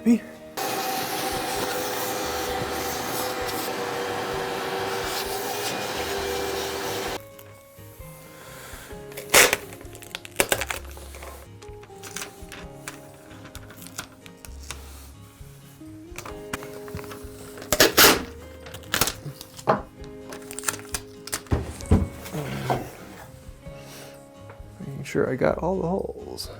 baby. Making sure I got all the holes.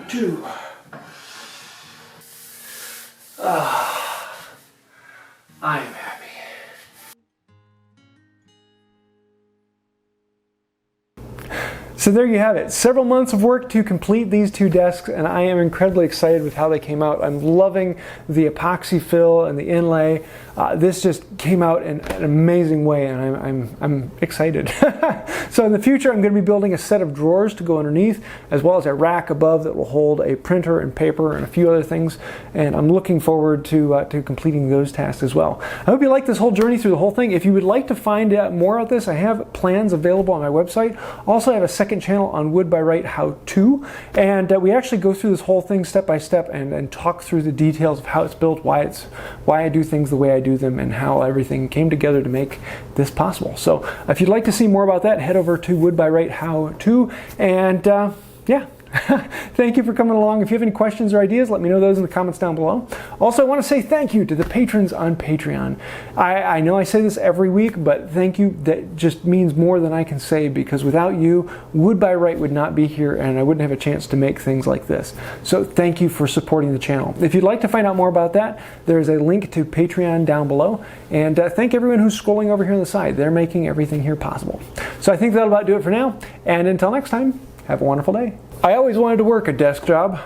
2. I am happy. So there you have it. Several months of work to complete these 2 desks, and I am incredibly excited with how they came out. I'm loving the epoxy fill and the inlay. This just came out in an amazing way, and I'm excited. So in the future, I'm going to be building a set of drawers to go underneath, as well as a rack above that will hold a printer and paper and a few other things. And I'm looking forward to completing those tasks as well. I hope you like this whole journey through the whole thing. If you would like to find out more about this, I have plans available on my website. Also, I have a second second channel on Wood by Wright How To, and we actually go through this whole thing step by step and talk through the details of how it's built, why I do things the way I do them, and how everything came together to make this possible. So if you'd like to see more about that, head over to Wood by Wright How To, and yeah. Thank you for coming along. If you have any questions or ideas, let me know those in the comments down below. Also, I want to say thank you to the patrons on Patreon. I know I say this every week, but thank you. That just means more than I can say, because without you, Wood by Wright would not be here, and I wouldn't have a chance to make things like this. So thank you for supporting the channel. If you'd like to find out more about that, there's a link to Patreon down below. And thank everyone who's scrolling over here on the side. They're making everything here possible. So I think that'll about do it for now. And until next time, have a wonderful day. I always wanted to work a desk job.